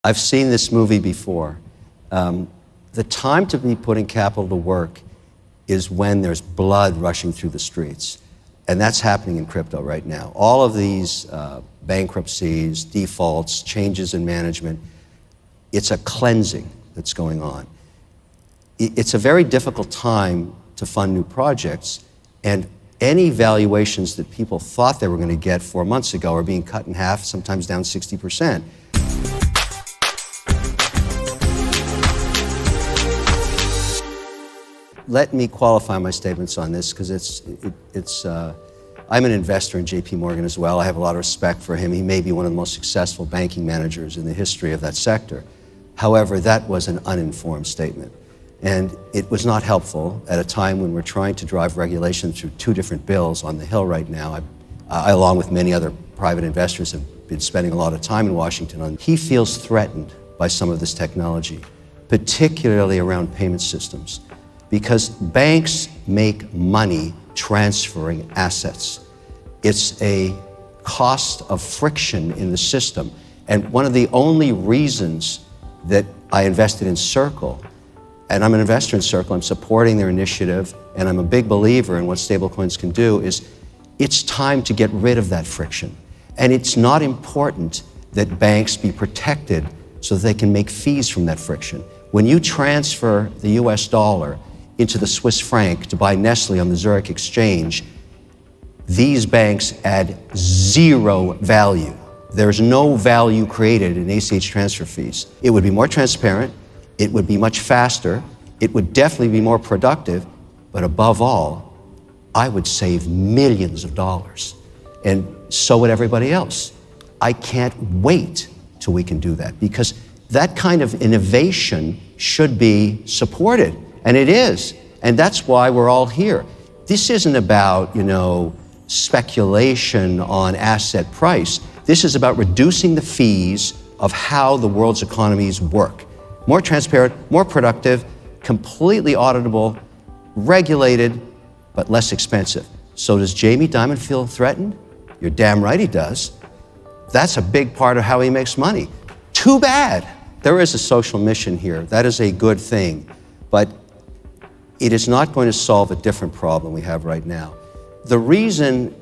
I've seen this movie before. The time to be putting capital to work is when there's blood rushing through the streets. And that's happening in crypto right now. All of these bankruptcies, defaults, changes in management, it's a cleansing that's going on. It's a very difficult time to fund new projects, and any valuations that people thought they were going to get 4 months ago are being cut in half, sometimes down 60%. Let me qualify my statements on this, because I'm an investor in JP Morgan as well. I have a lot of respect for him. He may be one of the most successful banking managers in the history of that sector. However, that was an uninformed statement. And it was not helpful at a time when we're trying to drive regulation through 2 different bills on the Hill right now. I, along with many other private investors, have been spending a lot of time in Washington. He feels threatened by some of this technology, particularly around payment systems, because banks make money transferring assets. It's a cost of friction in the system. And one of the only reasons that I invested in Circle, and I'm an investor in Circle, I'm supporting their initiative, and I'm a big believer in what stablecoins can do, is it's time to get rid of that friction. And it's not important that banks be protected so that they can make fees from that friction. When you transfer the US dollar into the Swiss franc to buy Nestle on the Zurich exchange, these banks add 0 value. There's no value created in ACH transfer fees. It would be more transparent, it would be much faster, it would definitely be more productive, but above all, I would save millions of dollars. And so would everybody else. I can't wait till we can do that, because that kind of innovation should be supported. And it is, and that's why we're all here. This isn't about, speculation on asset price. This is about reducing the fees of how the world's economies work. More transparent, more productive, completely auditable, regulated, but less expensive. So does Jamie Dimon feel threatened? You're damn right he does. That's a big part of how he makes money. Too bad. There is a social mission here. That is a good thing. But it is not going to solve a different problem we have right now. The reason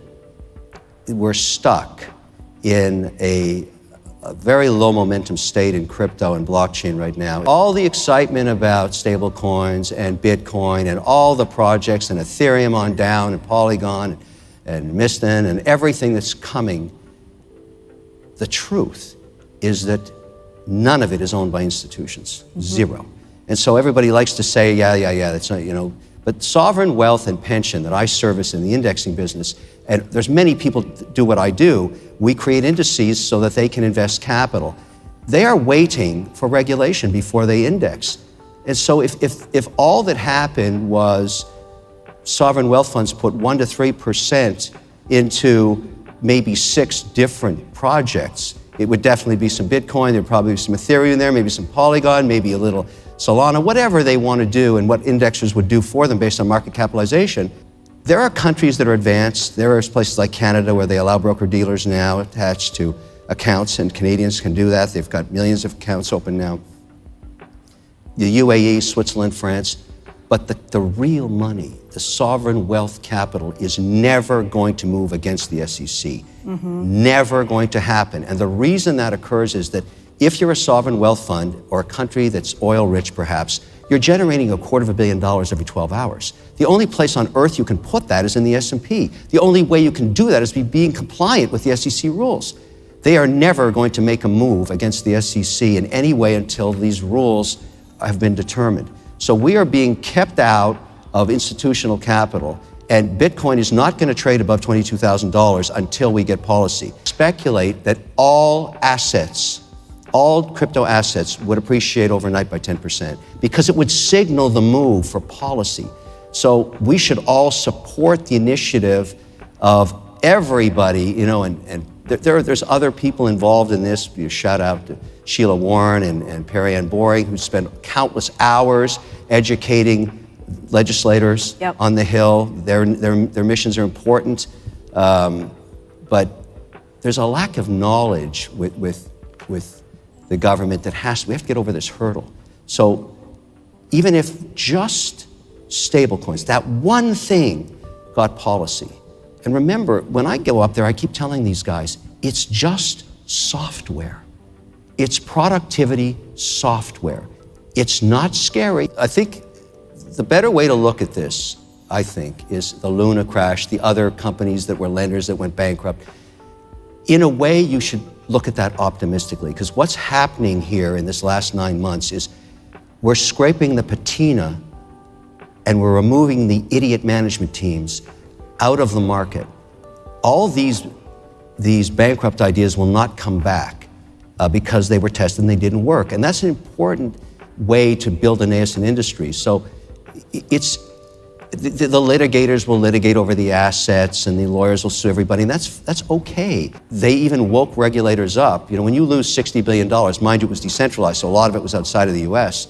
we're stuck in a very low momentum state in crypto and blockchain right now, all the excitement about stable coins and Bitcoin and all the projects and Ethereum on down and Polygon and Miston and everything that's coming, the truth is that none of it is owned by institutions, 0. And so everybody likes to say, yeah, that's not, but sovereign wealth and pension that I service in the indexing business, and there's many people that do what I do, we create indices so that they can invest capital. They are waiting for regulation before they index. And so if all that happened was sovereign wealth funds put 1% to 3% into maybe 6 different projects, it would definitely be some Bitcoin, there'd probably be some Ethereum in there, maybe some Polygon, maybe a little Solana, whatever they want to do and what indexers would do for them based on market capitalization. There are countries that are advanced. There are places like Canada where they allow broker-dealers now attached to accounts, and Canadians can do that. They've got millions of accounts open now. The UAE, Switzerland, France. But the real money, the sovereign wealth capital, is never going to move against the SEC. Never going to happen. And the reason that occurs is that if you're a sovereign wealth fund or a country that's oil rich perhaps, you're generating $250 million every 12 hours. The only place on earth you can put that is in the S&P. The only way you can do that is being compliant with the SEC rules. They are never going to make a move against the SEC in any way until these rules have been determined. So we are being kept out of institutional capital, and Bitcoin is not going to trade above $22,000 until we get policy. Speculate that all crypto assets would appreciate overnight by 10% because it would signal the move for policy. So we should all support the initiative of everybody, and there's other people involved in this. Shout out to Sheila Warren and Perry Ann Boring, who spent countless hours educating legislators on the Hill. Their missions are important, but there's a lack of knowledge with the government that we have to get over this hurdle. So even if just stablecoins, that one thing got policy. And remember, when I go up there, I keep telling these guys, it's just software. It's productivity software. It's not scary. I think the better way to look at this, I think, is the Luna crash, the other companies that were lenders that went bankrupt. In a way, you should look at that optimistically, because what's happening here in this last 9 months is we're scraping the patina and we're removing the idiot management teams out of the market. All these bankrupt ideas will not come back because they were tested and they didn't work. And that's an important way to build a nascent industry. So it's, the litigators will litigate over the assets and the lawyers will sue everybody, and that's okay. They even woke regulators up. You know, when you lose $60 billion, mind you, it was decentralized, so a lot of it was outside of the US,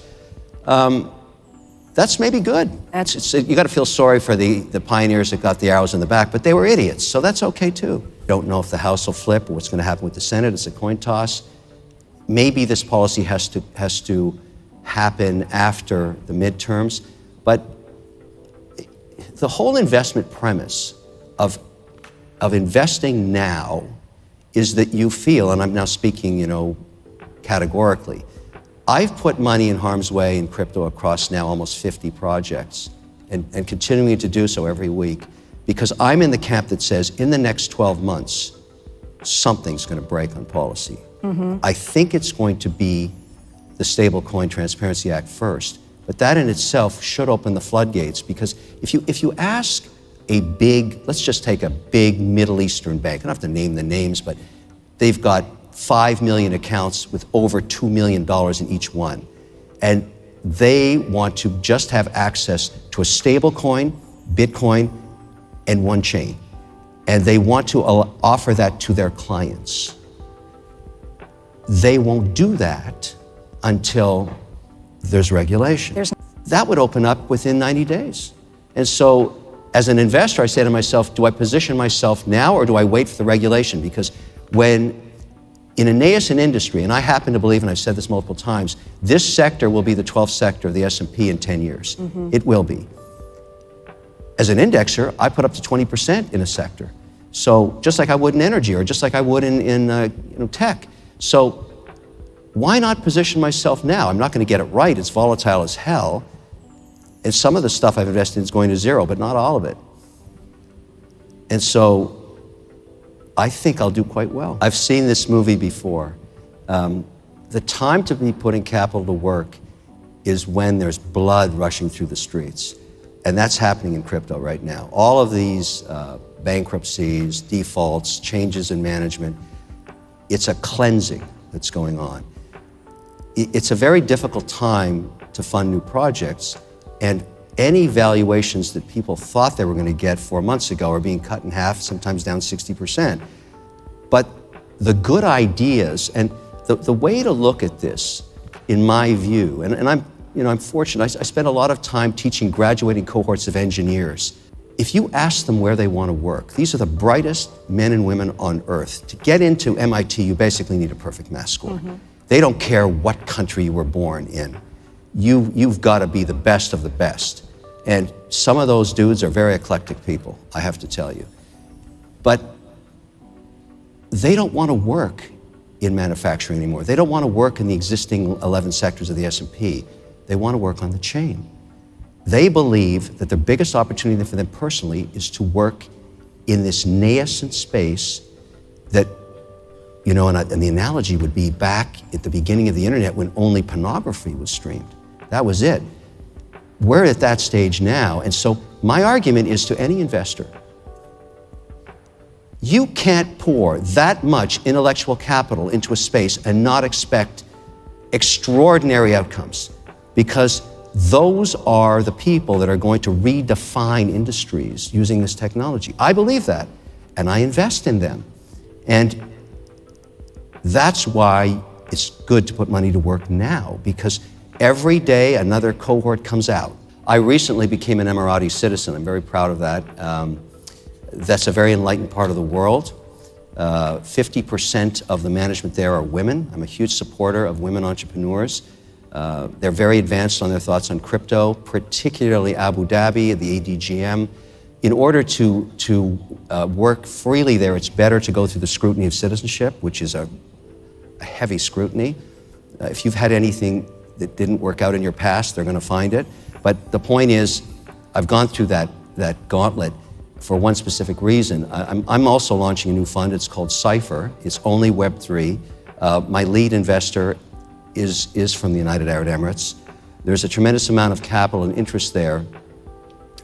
that's maybe good. You got to feel sorry for the pioneers that got the arrows in the back, but they were idiots, so that's okay too. Don't know if the House will flip or what's going to happen with the Senate. It's a coin toss. Maybe this policy has to happen after the midterms, but the whole investment premise of investing now is that you feel, and I'm now speaking, you know, categorically, I've put money in harm's way in crypto across now almost 50 projects and continuing to do so every week because I'm in the camp that says in the next 12 months, something's going to break on policy. Mm-hmm. I think it's going to be the Stablecoin Transparency Act first, but that in itself should open the floodgates because if you ask a big, let's just take a big Middle Eastern bank, I don't have to name the names, but they've got 5 million accounts with over $2 million in each one. And they want to just have access to a stable coin, Bitcoin, and one chain. And they want to offer that to their clients. They won't do that until there's regulation. That would open up within 90 days. And so as an investor, I say to myself, do I position myself now or do I wait for the regulation? Because when in a nascent industry, and I happen to believe, and I've said this multiple times, this sector will be the 12th sector of the S&P in 10 years. Mm-hmm. It will be. As an indexer, I put up to 20% in a sector. So just like I would in energy or just like I would in tech. So why not position myself now? I'm not going to get it right. It's volatile as hell. And some of the stuff I've invested in is going to zero, but not all of it. And so I think I'll do quite well. I've seen this movie before. The time to be putting capital to work is when there's blood rushing through the streets. And that's happening in crypto right now. All of these bankruptcies, defaults, changes in management, it's a cleansing that's going on. It's a very difficult time to fund new projects, and any valuations that people thought they were going to get 4 months ago are being cut in half, sometimes down 60%. But the good ideas, and the way to look at this, in my view, and I'm fortunate, I spend a lot of time teaching graduating cohorts of engineers. If you ask them where they want to work, these are the brightest men and women on earth. To get into MIT, you basically need a perfect math score. Mm-hmm. They don't care what country you were born in. You've got to be the best of the best. And some of those dudes are very eclectic people, I have to tell you. But they don't want to work in manufacturing anymore. They don't want to work in the existing 11 sectors of the S&P. They want to work on the chain. They believe that the biggest opportunity for them personally is to work in this nascent space that, you know, and the analogy would be back at the beginning of the internet when only pornography was streamed. That was it. We're at that stage now, and so my argument is to any investor, you can't pour that much intellectual capital into a space and not expect extraordinary outcomes, because those are the people that are going to redefine industries using this technology. I believe that, and I invest in them. And that's why it's good to put money to work now, because every day another cohort comes out. I recently became an Emirati citizen. I'm very proud of that. That's a very enlightened part of the world. 50% of the management there are women. I'm a huge supporter of women entrepreneurs. They're very advanced on their thoughts on crypto, particularly Abu Dhabi, the ADGM. In order to work freely there, it's better to go through the scrutiny of citizenship, which is a heavy scrutiny. If you've had anything that didn't work out in your past, they're going to find it. But the point is, I've gone through that gauntlet for one specific reason. I'm also launching a new fund. It's called Cypher. It's only Web3. My lead investor is from the United Arab Emirates. There's a tremendous amount of capital and interest there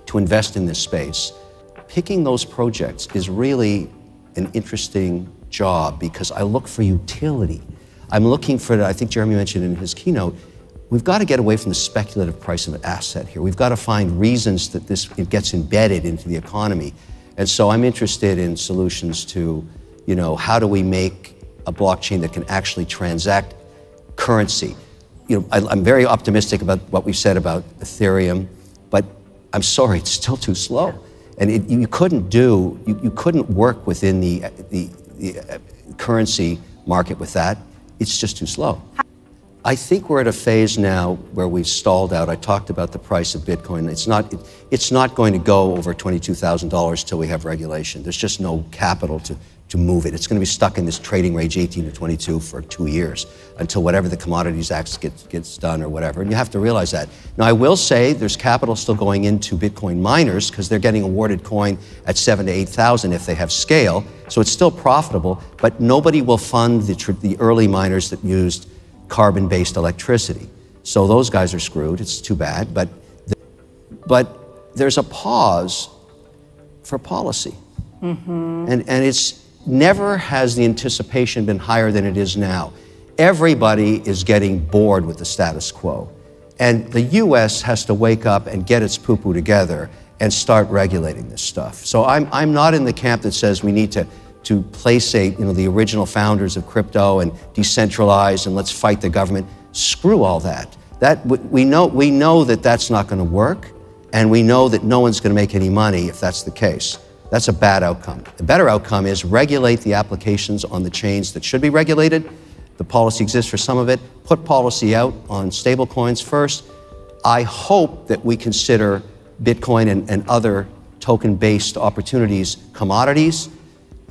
to invest in this space. Picking those projects is really an interesting job because I look for utility. I'm looking for, I think Jeremy mentioned in his keynote, we've got to get away from the speculative price of an asset here. We've got to find reasons that it gets embedded into the economy. And so I'm interested in solutions to, how do we make a blockchain that can actually transact currency? I'm very optimistic about what we've said about Ethereum, but I'm sorry, it's still too slow. And you couldn't work within the currency market with that. It's just too slow. I think we're at a phase now where we've stalled out. I talked about the price of Bitcoin. It's not going to go over $22,000 till we have regulation. There's just no capital to move it. It's going to be stuck in this trading range 18 to 22 for 2 years until whatever the Commodities Act gets done or whatever. And you have to realize that. Now, I will say there's capital still going into Bitcoin miners because they're getting awarded coin at 7,000 to 8,000 if they have scale. So it's still profitable, but nobody will fund the early miners that used carbon-based electricity. So those guys are screwed. It's too bad. But there's a pause for policy. Mm-hmm. And it's never has the anticipation been higher than it is now. Everybody is getting bored with the status quo. And the US has to wake up and get its poo-poo together and start regulating this stuff. So I'm not in the camp that says we need to place the original founders of crypto and decentralize and let's fight the government. Screw all that. We know that that's not going to work, and we know that no one's going to make any money if that's the case. That's a bad outcome. The better outcome is regulate the applications on the chains that should be regulated. The policy exists for some of it. Put policy out on stable coins first. I hope that we consider Bitcoin and other token-based opportunities commodities.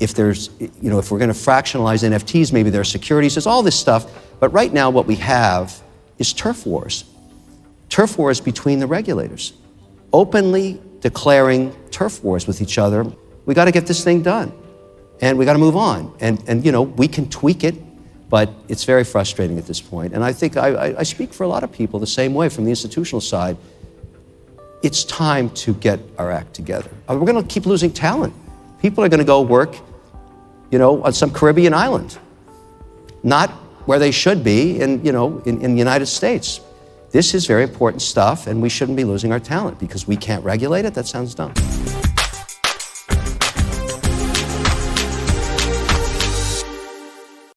If there's, if we're going to fractionalize NFTs, maybe there are securities. There's all this stuff. But right now, what we have is turf wars. Turf wars between the regulators, openly declaring turf wars with each other. We got to get this thing done, and we got to move on. And we can tweak it, but it's very frustrating at this point. And I think I speak for a lot of people the same way from the institutional side. It's time to get our act together. We're going to keep losing talent. People are going to go work, on some Caribbean island, not where they should be in the United States. This is very important stuff, and we shouldn't be losing our talent because we can't regulate it. That sounds dumb.